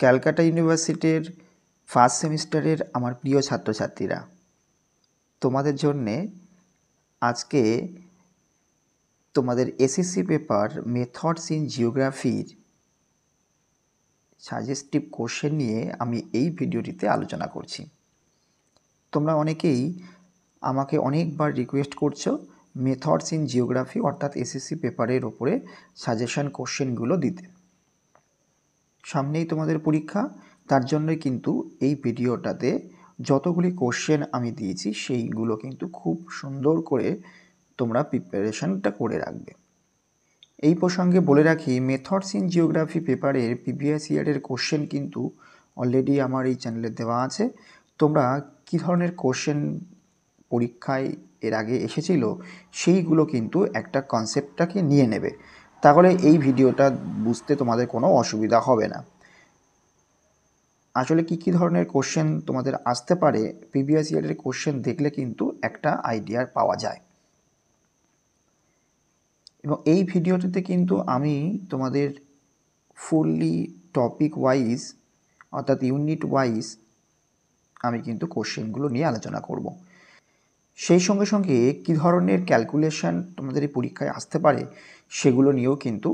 ক্যালকাটা ইউনিভার্সিটির ফার্স্ট সেমিস্টারের আমার প্রিয় ছাত্রছাত্রীরা, তোমাদের জন্যে আজকে তোমাদের এসএসসি পেপার মেথডস ইন জিওগ্রাফির সাজেস্টিভ কোশ্চেন নিয়ে আমি এই ভিডিওটিতে আলোচনা করছি। তোমরা অনেকেই আমাকে অনেকবার রিকোয়েস্ট করছো মেথডস ইন জিওগ্রাফি অর্থাৎ এসএসসি পেপারের ওপরে সাজেশন কোশ্চেনগুলো দিতে। সামনেই তোমাদের পরীক্ষা, তার জন্যই কিন্তু এই ভিডিওটাতে যতগুলি কোশ্চেন আমি দিয়েছি সেইগুলো কিন্তু খুব সুন্দর করে তোমরা প্রিপারেশনটা করে রাখবে। এই প্রসঙ্গে বলে রাখি, মেথডস ইন জিওগ্রাফি পেপারের প্রিভিয়াস ইয়ারের কোশ্চেন কিন্তু অলরেডি আমার এই চ্যানেলে দেওয়া আছে। তোমরা কী ধরনের কোশ্চেন পরীক্ষায় এর আগে এসেছিল সেইগুলো কিন্তু একটা কনসেপ্টটাকে নিয়ে নেবে, তাহলে এই ভিডিওটা বুঝতে তোমাদের কোনো অসুবিধা হবে না। আসলে কী ধরনের কোশ্চেন তোমাদের আসতে পারে প্রিভিয়াস ইয়ারের কোশ্চেন দেখলে কিন্তু একটা আইডিয়া পাওয়া যায়। এবং এই ভিডিওটিতে কিন্তু আমি তোমাদের ফুললি টপিক ওয়াইজ অর্থাৎ ইউনিট ওয়াইজ আমি কিন্তু কোশ্চেনগুলো নিয়ে আলোচনা করব। সেই সঙ্গে সঙ্গে কী ধরনের ক্যালকুলেশন তোমাদের এই পরীক্ষায় আসতে পারে সেগুলো নিয়েও কিন্তু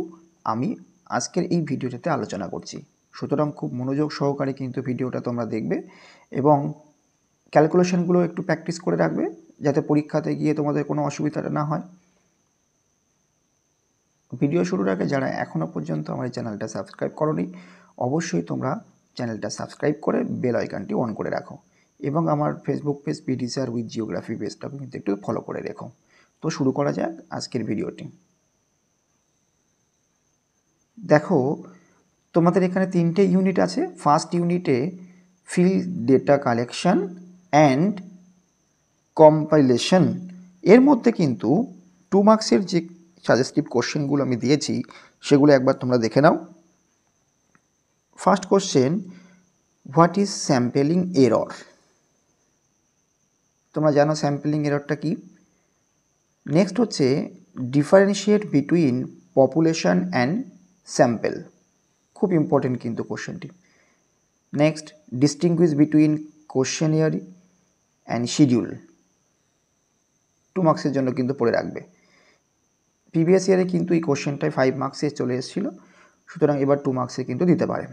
আমি আজকের এই ভিডিওটিতে আলোচনা করছি। সুতরাং খুব মনোযোগ সহকারে কিন্তু ভিডিওটা তোমরা দেখবে এবং ক্যালকুলেশনগুলো একটু প্র্যাকটিস করে রাখবে যাতে পরীক্ষাতে গিয়ে তোমাদের কোনো অসুবিধা না হয়। ভিডিও শুরুর আগে যারা এখনও পর্যন্ত আমার এই চ্যানেলটা সাবস্ক্রাইব করোনি, অবশ্যই তোমরা চ্যানেলটা সাবস্ক্রাইব করে বেল আইকনটি অন করে রাখো এবং আমার Facebook page PT sir with geography পেজটাকে কিন্তু একটু ফলো করে রেখো। তো শুরু করা যাক আজকের ভিডিওটি। দেখো, তোমাদের এখানে 3টে ইউনিট আছে। ফার্স্ট ইউনিটে field data collection and compilation, এর মধ্যে কিন্তু 2 মার্কসের যে সাজেস্টিভ কোশ্চেনগুলো আমি দিয়েছি সেগুলো একবার তোমরা দেখে নাও। First question, what is sampling error? তোমরা জানো স্যাম্পলিং এররটা কি। নেক্সট হচ্ছে differentiate between population and sample, খুব ইম্পর্টেন্ট কিন্তু কোশ্চেনটি। Next, distinguish between questionnaire and schedule, 2 মার্কসের জন্য কিন্তু পড়ে রাখবে। প্রিভিয়াস ইয়ারে কিন্তু এই কোশ্চেনটাই 5 মার্কসে চলে এসেছিলো, সুতরাং এবার 2 মার্কসে কিন্তু দিতে পারে।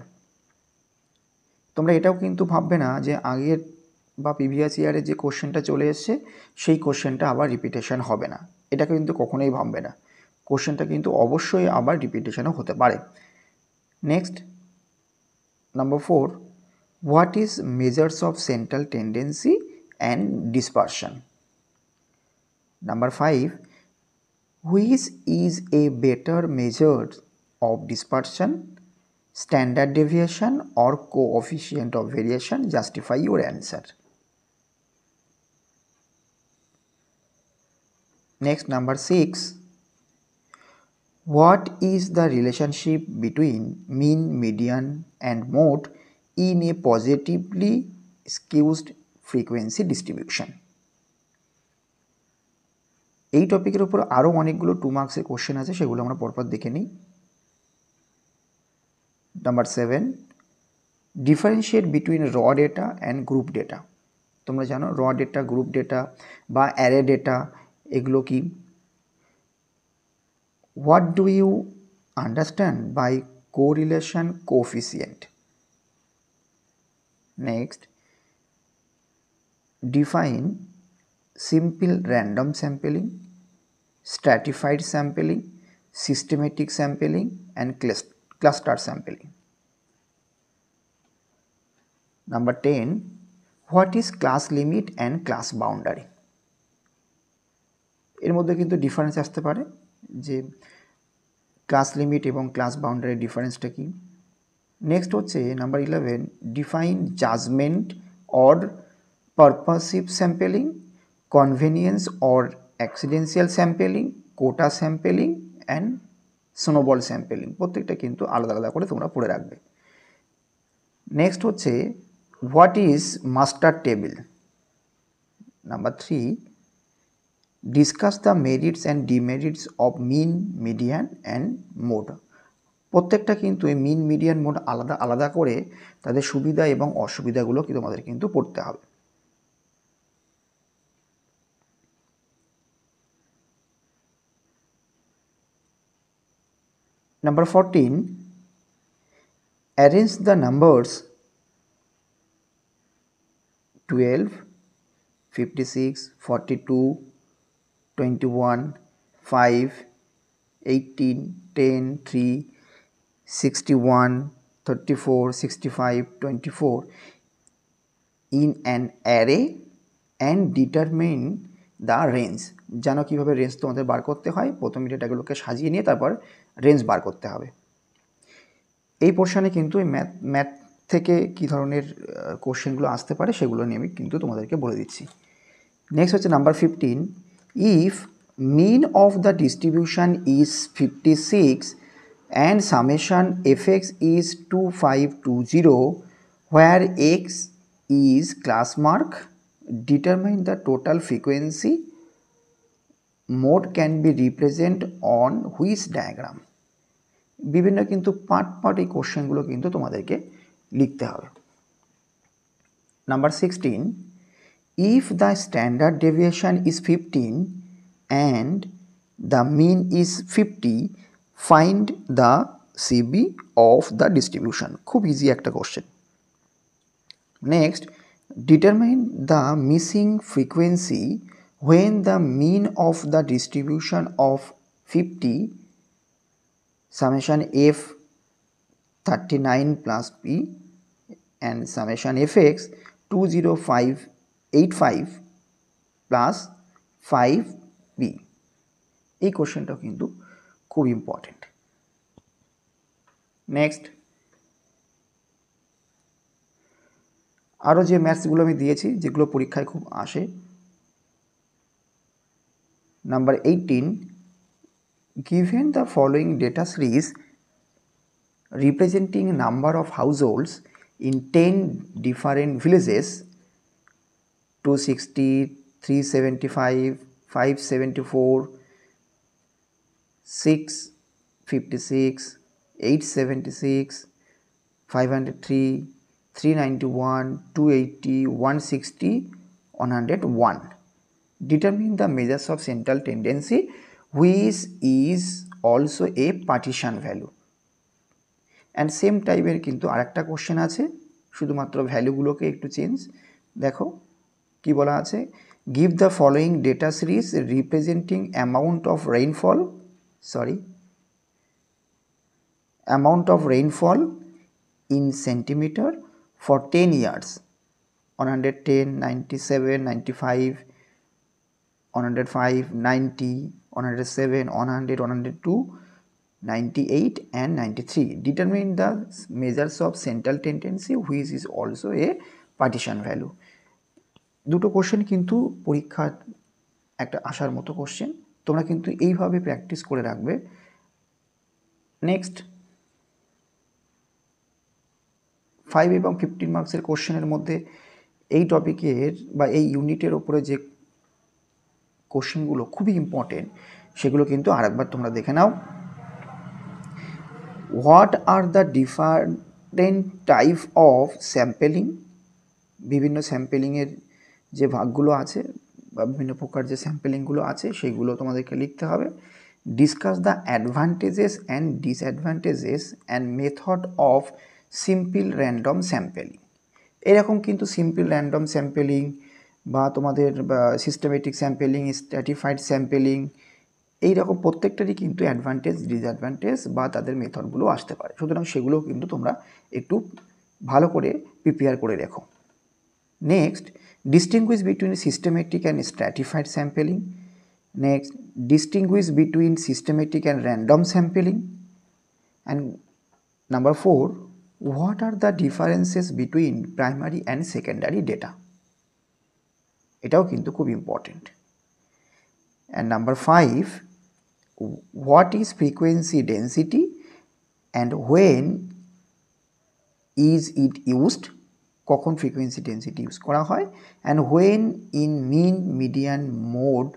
তোমরা এটাও কিন্তু ভাববে না যে আগের বা প্রিভিয়াস ইয়ারে যে কোশ্চেনটা চলে এসছে সেই কোশ্চেনটা আবার রিপিটেশন হবে না, এটা কিন্তু কখনোই ভাববে না। কোশ্চেনটা কিন্তু অবশ্যই আবার রিপিটেশনও হতে পারে। Next, number 4, what is measures of central tendency and dispersion? Number 5, which is a better measure of dispersion, standard deviation or coefficient of variation? Justify your answer. Next, number 6, what is the relationship between mean, median and mode in a positively skewed frequency distribution? এই টপিকের উপর আরও অনেকগুলো 2 মার্কসের question আছে, সেগুলো আমরা পরপর দেখে নিই। Number 7, differentiate between raw data and group data. তোমরা জানো র ডেটা, গ্রুপ ডেটা বা অ্যারে ডেটা এগুলো কি। What do you understand by correlation coefficient? Next, define simple random sampling, stratified sampling, systematic sampling and cluster sampling. Number 10, what is class limit and class boundary? এর মধ্যে কিন্তু difference আসতে পারে যে class limit এবং class boundary ডিফারেন্সটা কি। Next হচ্ছে number 11, define judgement or purposive sampling, convenience or accidental sampling, quota sampling and snowball sampling. প্রত্যেকটা কিন্তু আলাদা আলাদা করে তোমরা পড়ে রাখবে। নেক্সট হচ্ছে what is master table? Number 3, discuss the merits and demerits of mean, median and mode. প্রত্যেকটা কিন্তু এই মিন মিডিয়ান মোড আলাদা আলাদা করে তাদের সুবিধা এবং অসুবিধাগুলো কি তোমাদের কিন্তু পড়তে হবে। Number 14, arrange the numbers 12, 56, 42, 21, 5, 18, 10, 3, 61, 34, 65, 24 in an array and determine the range। জানো কীভাবে রেঞ্জ তোমাদের বার করতে হয়, প্রথমে ডেটাগুলোকে সাজিয়ে নিয়ে তারপর রেঞ্জ বার করতে হবে। এই পোর্শনে কিন্তু এই ম্যাথ থেকে কী ধরনের কোশ্চেনগুলো আসতে পারে সেগুলো নিয়ে আমি কিন্তু তোমাদেরকে বলে দিচ্ছি। নেক্সট হচ্ছে number 15, if mean of the distribution is 56 and summation fx is 2520 where x is class mark, determine the total frequency mode can be represented on which diagram। বিভিন্ন কিন্তু পার্ট এই কোশ্চেনগুলো কিন্তু তোমাদেরকে লিখতে হবে। Number 16, if the standard deviation is 15 and the mean is 50, find the CB of the distribution। খুব easy একটা question. Next, determine the missing frequency when the mean of the distribution of 50 summation f 39 plus p and summation fx 20585 plus 5p। এই কোশ্চেনটাও কিন্তু খুব important. Next, আরও যে ম্যাথসগুলো আমি দিয়েছি যেগুলো পরীক্ষায় খুব আসে। Number 18, given the following data series representing number of households in 10 different villages 260, 375, 574, 656, 876, 503, 391, 280, 160, 101, determine the measures of central tendency which is also a partition value। And same টাইপের কিন্তু আরেকটা কোশ্চেন আছে, শুধুমাত্র ভ্যালুগুলোকে একটু চেঞ্জ। দেখো কি বলা আছে, give the following data series representing amount of rainfall in centimetre for 10 years 110, 97, 95, 105, 90, 107, 100, 102, 98 and 93, determine the measures of central tendency which is also a partition value। দুটো কোশ্চেন কিন্তু পরীক্ষার একটা আসার মতো কোশ্চেন, তোমরা কিন্তু এইভাবে প্র্যাকটিস করে রাখবে। নেক্সট, 5 এবং 15 মার্কসের কোশ্চেনের মধ্যে এই টপিকের বা এই ইউনিটের ওপরে যে কোশ্চেনগুলো খুবই ইম্পর্টেন্ট সেগুলো কিন্তু আরেকবার তোমরা দেখে নাও। What are the different type of sampling, বিভিন্ন স্যাম্পেলিংয়ের যে ভাগগুলো আছে বা বিভিন্ন প্রকার যে স্যাম্পেলিংগুলো আছে সেইগুলো তোমাদেরকে লিখতে হবে। Discuss the advantages and disadvantages and method of simple random sampling. এরকম কিন্তু সিম্পল র্যান্ডম স্যাম্পেলিং বা তোমাদের সিস্টেমেটিক স্যাম্পেলিং, স্ট্র্যাটিফাইড স্যাম্পেলিং, এইরকম প্রত্যেকটারই কিন্তু অ্যাডভান্টেজ ডিসঅ্যাডভান্টেজ বা তাদের মেথডগুলো আসতে পারে, সুতরাং সেগুলো কিন্তু তোমরা একটু ভালো করে প্রিপেয়ার করে রেখো। Next, distinguish between systematic and stratified sampling. Next, distinguish between systematic and random sampling. And number 4, what are the differences between primary and secondary data, এটাও কিন্তু খুব important. And number 5, what is frequency density and when is it used, কখন frequency density use করা হয়, and when in mean median mode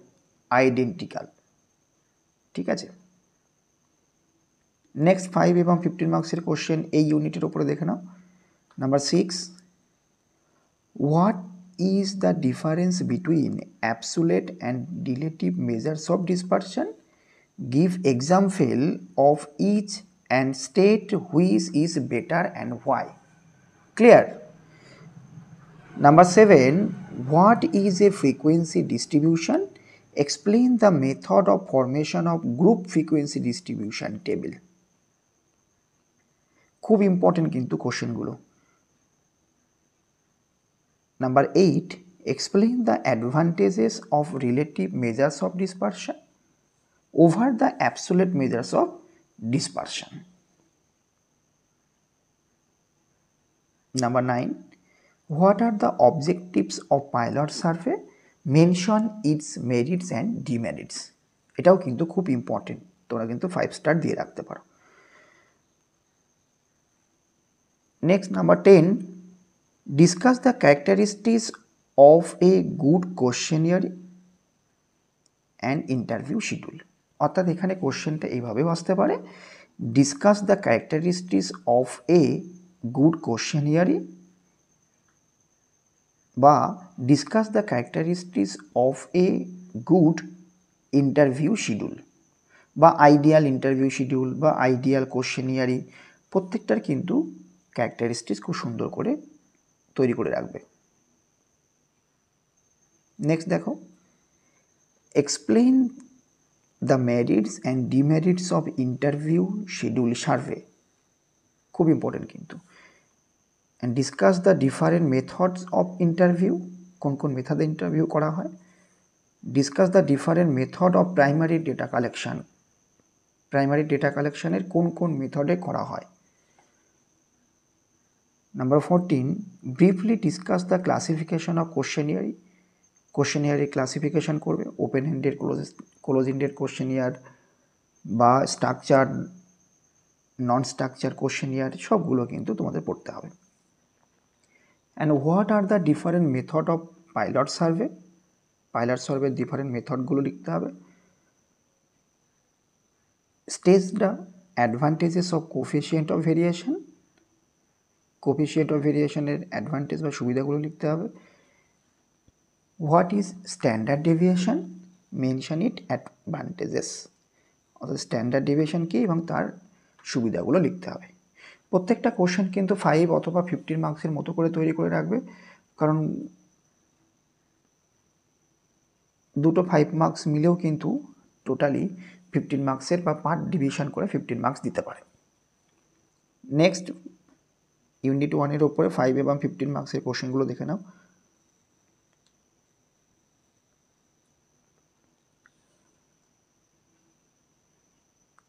identical। ঠিক আছে, next 5 এবং 15 মার্কসের কোশ্চেন এই ইউনিটের উপরে দেখে নাও। Number 6, what is the difference between absolute and relative measures of dispersion? Give example of each and state which is better and why. Clear? Number 7, what is a frequency distribution? Explain the method of formation of group frequency distribution table. খুব important কিন্তু কোশ্চেনগুলো। Number 8, explain the advantages of relative measures of dispersion over the absolute measures of dispersion. Number 9, what are the objectives of pilot survey? Mention its merits and demerits. এটাও কিন্তু খুব important, তোমরা কিন্তু 5 star দিয়ে রাখতে পারো। Next number 10, discuss the characteristics of a good questionnaire and interview schedule. অর্থাৎ এখানে কোশ্চেনটা এইভাবেও আসতে পারে, discuss the characteristics of a good questionnaire, বা discuss the characteristics of a good interview schedule, বা আইডিয়াল ইন্টারভিউ শিডিউল বা আইডিয়াল কোশ্চেনিয়ারি, প্রত্যেকটার কিন্তু ক্যারেক্টারিস্টিক্স খুব সুন্দর করে তৈরি করে রাখবে। নেক্সট দেখো, explain the merits and demerits of interview schedule survey, খুব ইম্পর্টেন্ট কিন্তু। And discuss the different methods of interview, কোন কোন মেথডে ইন্টারভিউ করা হয়। Discuss the different method of primary data collection, primary data কালেকশনের কোন কোন মেথডে করা হয়। Number 14, briefly discuss the classification of questionnaire, questionnaire classification করবে, open ended, close ended questionnaire, বা স্ট্রাকচার, নন স্ট্রাকচার কোশ্চেনিয়ার, সবগুলো কিন্তু তোমাদের পড়তে হবে। And what are the different method of pilot survey, pilot সার্ভের ডিফারেন্ট মেথডগুলো লিখতে হবে। State the advantages of coefficient of variation, coefficient of ভেরিয়েশনের অ্যাডভান্টেজ বা সুবিধাগুলো লিখতে হবে। What is standard deviation, mention it advantages, অর্থাৎ স্ট্যান্ডার্ড ডেভিয়েশন কী এবং তার সুবিধাগুলো লিখতে হবে। প্রত্যেকটা কোশ্চেন কিন্তু 5 অথবা 15 মার্কসের মতো করে তৈরি করে রাখবে, কারণ দুটো 5 মার্কস মিলেও কিন্তু টোটালি 15 মার্কসের বা পার্ট ডিভিশন করে 15 মার্কস দিতে পারে। নেক্সট ইউনিট 1-এর ওপরে 5 এবং 15 মার্কসের কোশ্চেনগুলো দেখে নাও।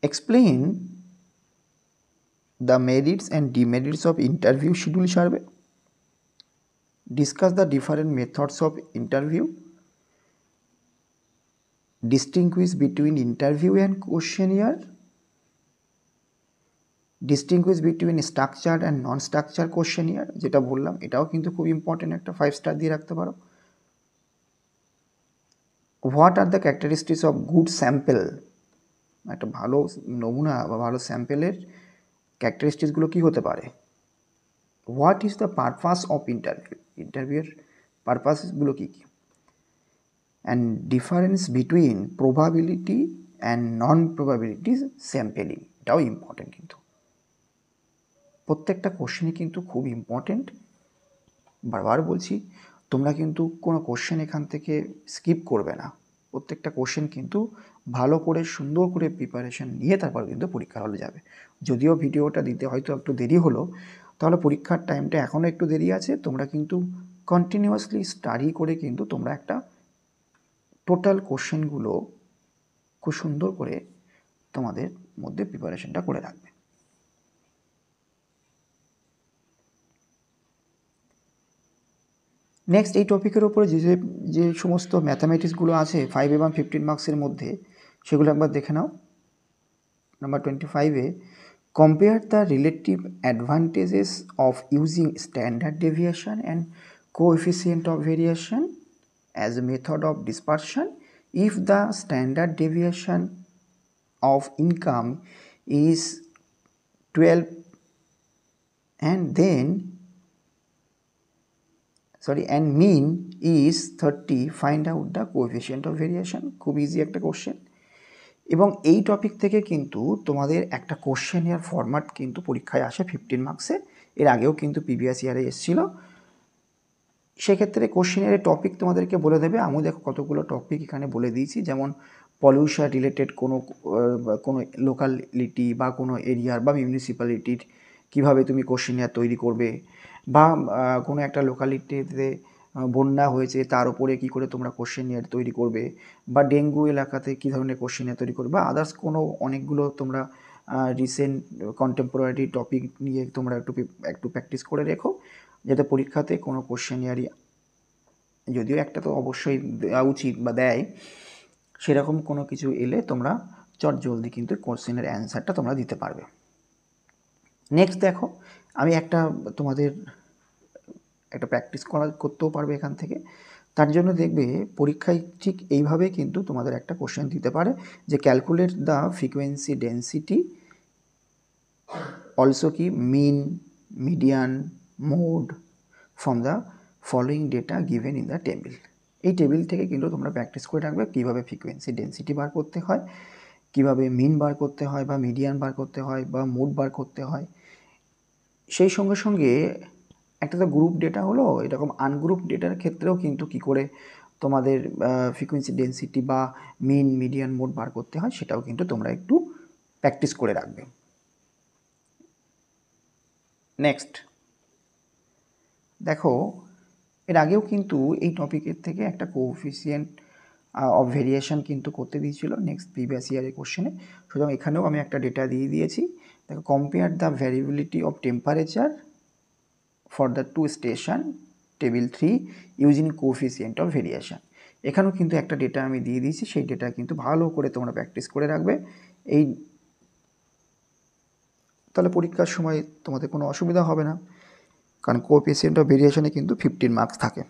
Explain the merits and demerits of interview schedule survey. Discuss the different methods of interview. Distinguish between interview and questionnaire. Distinguish between structured and non-structured questionnaire, যেটা বললাম এটাও কিন্তু খুব ইম্পর্টেন্ট, একটা 5 স্টার দিয়ে রাখতে পারো। What are the characteristics of good sample? একটা ভালো নমুনা বা ভালো স্যাম্পেলের ক্যারেক্টারিস্টিক্সগুলো কী হতে পারে। What is the purpose of interview, ইন্টারভিউয়ের পারপাসগুলো কী কী। And difference between probability and non probability sampling, এটাও ইম্পর্টেন্ট কিন্তু। প্রত্যেকটা কোশ্চেনই কিন্তু খুব ইম্পর্টেন্ট, বারবার বলছি, তোমরা কিন্তু কোনো কোশ্চেন এখান থেকে স্কিপ করবে না। প্রত্যেকটা কোশ্চেন কিন্তু ভালো করে সুন্দর করে প্রিপারেশন নিয়ে তারপর কিন্তু পরীক্ষার হলে যাবে। যদিও ভিডিওটা দিতে হয়তো একটু দেরি হলো, তাহলে পরীক্ষার টাইমটা এখনও একটু দেরি আছে। তোমরা কিন্তু কন্টিনিউয়াসলি স্টাডি করে কিন্তু তোমরা একটা টোটাল কোশ্চেনগুলো খুব সুন্দর করে তোমাদের মধ্যে প্রিপারেশনটা করে রাখবে। নেক্সট এই টপিকের উপরে যে সমস্ত ম্যাথামেটিক্সগুলো আছে 5 এবং 15 মার্কসের মধ্যে, সেগুলো একবার দেখে নাও। নাম্বার 25-এ compare the relative advantages of using standard deviation and coefficient of variation as a method of dispersion if the standard deviation of income is 12 and then and mean is 30, find out the coefficient of variation। খুব easy একটা question, এবং এই topic থেকে কিন্তু তোমাদের একটা কোশ্চেনের format কিন্তু পরীক্ষায় আসে 15 মার্কসে। এর আগেও কিন্তু প্রিভিয়াস ইয়ারে এসেছিলো। সেক্ষেত্রে কোশ্চেনের টপিক তোমাদেরকে বলে দেবে। আমি দেখো কতগুলো টপিক এখানে বলে দিয়েছি, যেমন পলিউশন রিলেটেড কোনো লোকালিটি বা কোনো এরিয়ার বা মিউনিসিপ্যালিটির কীভাবে তুমি কোশ্চেনিয়ার তৈরি করবে, বা কোনো একটা লোকালিটিতে বন্যা হয়েছে তার উপরে কী করে তোমরা কোশ্চেনিয়ার তৈরি করবে, বা ডেঙ্গু এলাকাতে কী ধরনের কোশ্চেনিয়ার তৈরি করবে, বা আদার্স কোনো অনেকগুলো তোমরা রিসেন্ট কন্টেম্পোরারি টপিক নিয়ে তোমরা একটু প্র্যাকটিস করে রেখো, যাতে পরীক্ষাতে কোনো কোশ্চেনিয়ারই, যদিও একটা তো অবশ্যই দেওয়া উচিত বা দেয়, সেরকম কোনো কিছু এলে তোমরা চটজলদি কিন্তু কোশ্চেনের অ্যান্সারটা তোমরা দিতে পারবে। নেক্সট দেখো, আমি তোমাদের একটা প্র্যাকটিস করতেও পারবে এখান থেকে। তার জন্য দেখবে পরীক্ষায় ঠিক এইভাবে কিন্তু তোমাদের একটা কোশ্চেন দিতে পারে যে calculate the frequency density, also কি mean, median, mode from the following data given in the table. এই টেবিল থেকে কিন্তু তোমরা প্র্যাকটিস করে রাখবে কীভাবে ফ্রিকোয়েন্সি ডেন্সিটি বার করতে হয়, কীভাবে মিন বার করতে হয়, বা মিডিয়ান বার করতে হয়, বা মোড বার করতে হয়। সেই সঙ্গে সঙ্গে একটা তো গ্রুপ ডেটা হলো, এরকম আনগ্রুপ ডেটার ক্ষেত্রেও কিন্তু কী করে তোমাদের ফ্রিকোয়েন্সি ডেন্সিটি বা মিন, মিডিয়ান, মোড বার করতে হয় সেটাও কিন্তু তোমরা একটু প্র্যাকটিস করে রাখবে। নেক্সট দেখো, এর আগেও কিন্তু এই টপিকের থেকে একটা কোএফিসিয়েন্ট অফ ভেরিয়েশন কিন্তু করতে দিয়েছিল নেক্সট প্রিভিয়াস ইয়ারের কোশ্চেনে। সুতরাং এখানেও আমি একটা ডেটা দিয়ে দিয়েছি। দেখো, compare the variability of temperature for the two station table 3 using coefficient of variation. এখানেও কিন্তু একটা ডেটা আমি দিয়ে দিয়েছি, সেই ডেটা কিন্তু ভালো করে তোমরা প্র্যাকটিস করে রাখবে। তাহলে পরীক্ষার সময় তোমাদের কোনো অসুবিধা হবে না, কারণ কোএফিসিয়েন্ট অফ ভেরিয়েশনে কিন্তু 15 মার্কস থাকে।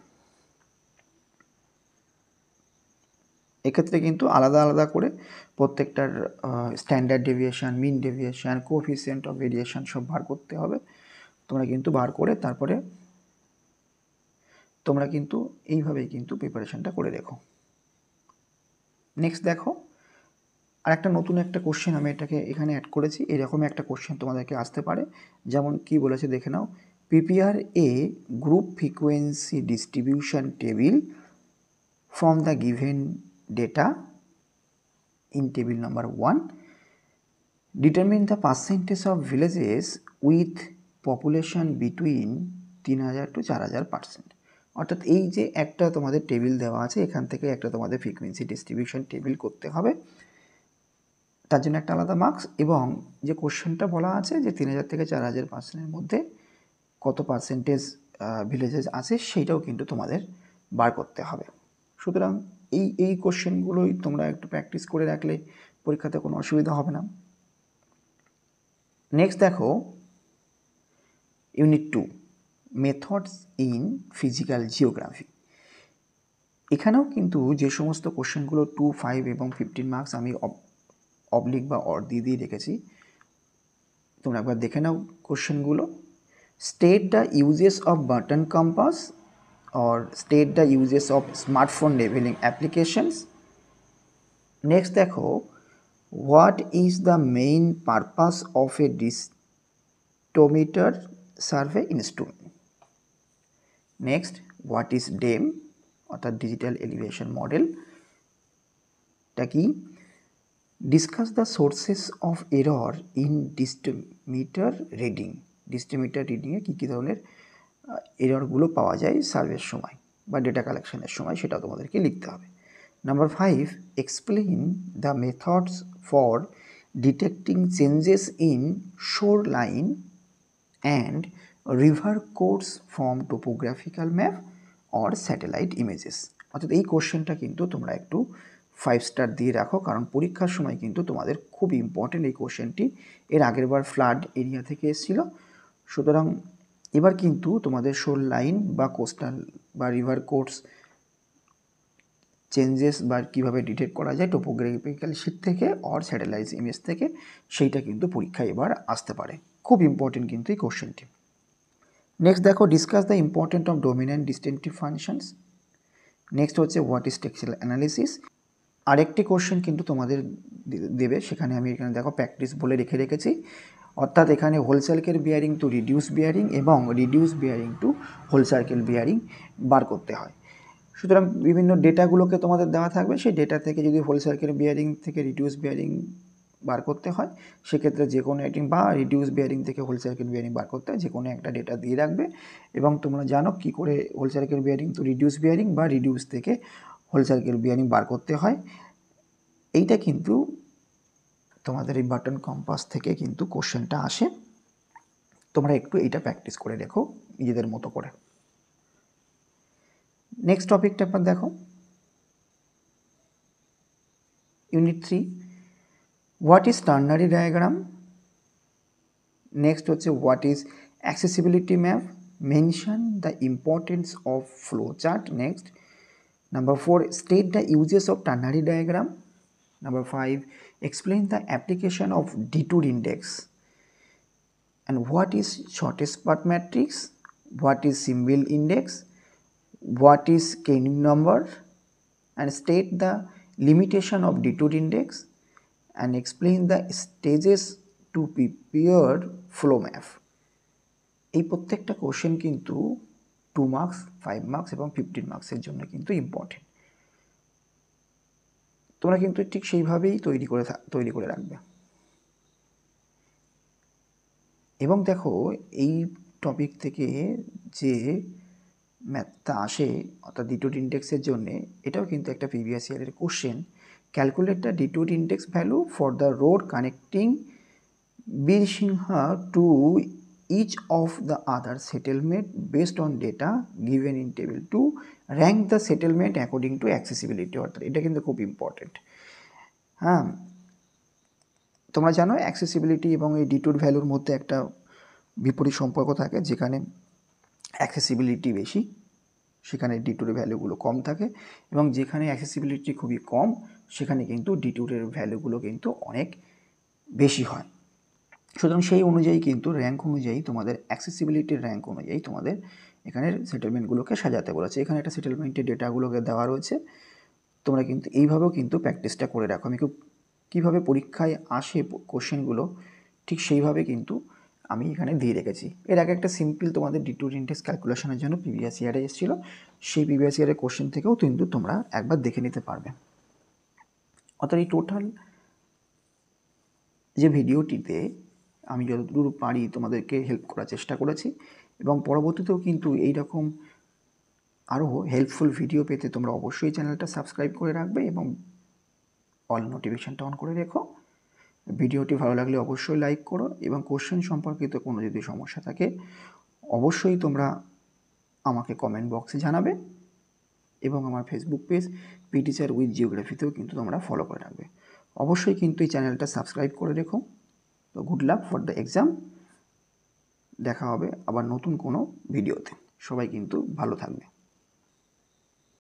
এক্ষেত্রে কিন্তু আলাদা আলাদা করে প্রত্যেকটার standard deviation, mean deviation, coefficient of variation সব বার করতে হবে। তোমরা কিন্তু বার করে তারপরে তোমরা কিন্তু এইভাবেই কিন্তু প্রিপারেশনটা করে রেখো। নেক্সট দেখো, আর একটা নতুন একটা কোশ্চেন আমি এখানে অ্যাড করেছি। এরকম একটা কোশ্চেন তোমাদেরকে আসতে পারে, যেমন কি বলেছে দেখে নাও। Prepare a group frequency distribution table from the given data in table number 1. Determine the percentage of villages with population between 3000 to 4000%। অর্থাৎ এই যে একটা তোমাদের টেবিল দেওয়া আছে, এখান থেকে একটা তোমাদের ফ্রিকোয়েন্সি ডিস্ট্রিবিউশন টেবিল করতে হবে, তার জন্য একটা আলাদা মার্কস, এবং যে কোশ্চেনটা বলা আছে যে 3000 থেকে 4000%-এর মধ্যে কত পার্সেন্টেজ ভিলেজেস আছে সেইটাও কিন্তু তোমাদের বার করতে হবে। সুতরাং এই কোশ্চেনগুলোই তোমরা একটু প্র্যাকটিস করে রাখলে পরীক্ষাতে কোনো অসুবিধা হবে না। নেক্সট দেখো, unit 2 methods in physical geography. এখানেও কিন্তু যে সমস্ত কোশ্চেনগুলো 2, 5 এবং 15 মার্কস আমি অবলিক বা অর দিয়ে রেখেছি, তোমরা একবার দেখে নাও কোশ্চেনগুলো। State the uses of button compass or state the uses of smartphone leveling applications. Next দেখো, what is the main purpose of a distometer survey instrument? Next, what is DEM অর্থাৎ digital elevation model টা কি? Discuss the sources of error in distometer reading. ডিস্টোমিটার রিডিংয়ে কী কী ধরনের এররগুলো পাওয়া যায় সার্ভের সময় বা data কালেকশনের সময়, সেটা তোমাদেরকে লিখতে হবে। Number 5, explain the methods for detecting changes in shore line and river course from topographical map or satellite images. অর্থাৎ এই কোশ্চেনটা কিন্তু তোমরা একটু 5 স্টার দিয়ে রাখো, কারণ পরীক্ষার সময় কিন্তু তোমাদের খুব ইম্পর্টেন্ট এই কোশ্চেনটি। এর আগের বার ফ্লাড এরিয়া থেকে এসেছিল, সুতরাং এবার কিন্তু তোমাদের শোর লাইন বা কোস্টাল বা রিভার কোর্স চেঞ্জেস বা কীভাবে ডিটেক্ট করা যায় টোপোগ্রাফিক্যাল শিট থেকে অর স্যাটেলাইট ইমেজ থেকে, সেইটা কিন্তু পরীক্ষায় এবার আসতে পারে। খুব ইম্পর্টেন্ট কিন্তু এই কোশ্চেনটি। নেক্সট দেখো, discuss the important of dominant distinctive functions. Next হচ্ছে হোয়াট ইজ টেক্সটাইল অ্যানালিসিস। আরেকটি কোশ্চেন কিন্তু তোমাদের দেবে, সেখানে আমি এখানে দেখো প্র্যাকটিস বলে রেখেছি, অর্থাৎ এখানে whole circle bearing to reduce bearing এবং reduce bearing to whole circle bearing বার করতে হয়। সুতরাং বিভিন্ন ডেটাগুলোকে তোমাদের দেওয়া থাকবে, সেই ডেটা থেকে যদি হোল সার্কেল বিয়ারিং থেকে রিডিউস বিয়ারিং বার করতে হয় সেক্ষেত্রে যে কোনো একটি, বা রিডিউস বিয়ারিং থেকে হোল সার্কেল বিয়ারিং বার করতে হয় যে কোনো একটা ডেটা দিয়ে রাখবে। এবং তোমরা জানো কী করে whole circle bearing to reduce bearing বা রিডিউস থেকে হোল সার্কেল বিয়ারিং বার করতে হয়। এইটা কিন্তু তোমাদের এই বাটন কম্পাস থেকে কিন্তু কোশ্চেনটা আসে, তোমরা একটু এইটা প্র্যাকটিস করে রেখো নিজেদের মতো করে। নেক্সট টপিকটা একবার দেখো, unit 3, what is ternary diagram. Next হচ্ছে what is accessibility map, mention the importance of flow chart. Next number 4, state the uses of ternary diagram. Number 5, explain the application of detour index and what is shortest path matrix, what is symbol index, what is Koenig number, and state the limitation of detour index and explain the stages to prepare flow map. এই প্রত্যেকটা question কিন্তু 2 marks, 5 marks এবং 15 মার্কসের জন্য কিন্তু important. তোমরা কিন্তু ঠিক সেইভাবেই তৈরি করে রাখবে। এবং দেখো এই টপিক থেকে যে ম্যাথটা আসে অর্থাৎ ডিটুর ইন্ডেক্সের জন্যে, এটাও কিন্তু একটা প্রিভিয়াস ইয়ারের question. Calculate the detour index value for the road connecting Birsingha to each of the other settlement based on data given in table 2, rank the settlement according to accessibility. অর্থাৎ এটা কিন্তু খুব ইম্পর্টেন্ট। হ্যাঁ, তোমরা জানো অ্যাক্সেসিবিলিটি এবং এই ডিটুর ভ্যালুর মধ্যে একটা বিপরীত সম্পর্ক থাকে, যেখানে অ্যাক্সেসিবিলিটি বেশি সেখানে ডিটুরের ভ্যালুগুলো কম থাকে, এবং যেখানে অ্যাক্সেসিবিলিটি খুবই কম সেখানে কিন্তু ডিটুরের ভ্যালুগুলো কিন্তু অনেক বেশি হয়। সুতরাং সেই অনুযায়ী কিন্তু র্যাঙ্ক অনুযায়ী তোমাদের অ্যাক্সেসিবিলিটির র্যাঙ্ক অনুযায়ী তোমাদের এখানের সেটেলমেন্টগুলোকে সাজাতে বলেছে। এখানে একটা সেটেলমেন্টের ডেটাগুলোকে দেওয়া রয়েছে, তোমরা কিন্তু এইভাবেও কিন্তু প্র্যাকটিসটা করে রাখো। আমি কীভাবে পরীক্ষায় আসে কোশ্চেনগুলো ঠিক সেইভাবে কিন্তু আমি এখানে দিয়ে রেখেছি। এর আগে একটা সিম্পল তোমাদের ডিটুর ইন্ডেক্স ক্যালকুলেশনের জন্য প্রিভিয়াস ইয়ারে এসেছিলো, সেই প্রিভিয়াস ইয়ারের কোশ্চেন থেকেও কিন্তু তোমরা একবার দেখে নিতে পারবে। অর্থাৎ এই টোটাল যে ভিডিওটিতে আমি যতদূর পারি তোমাদেরকে হেল্প করার চেষ্টা করেছি, এবং পরবর্তীতেও কিন্তু এইরকম আরও হেল্পফুল ভিডিও পেতে তোমরা অবশ্যই চ্যানেলটা সাবস্ক্রাইব করে রাখবে এবং অল নোটিফিকেশানটা অন করে রেখো। ভিডিওটি ভালো লাগলে অবশ্যই লাইক করো, এবং কোশ্চেন সম্পর্কিত কোনো যদি সমস্যা থাকে অবশ্যই তোমরা আমাকে কমেন্ট বক্সে জানাবে, এবং আমার ফেসবুক পেজ পিটিচার উইথ জিওগ্রাফিতেও কিন্তু তোমরা ফলো করে রাখবে। অবশ্যই কিন্তু এই চ্যানেলটা সাবস্ক্রাইব করে রেখো। তো good luck for the exam, দেখা হবে আবার নতুন কোনো ভিডিওতে। সবাই কিন্তু ভালো থাকবে।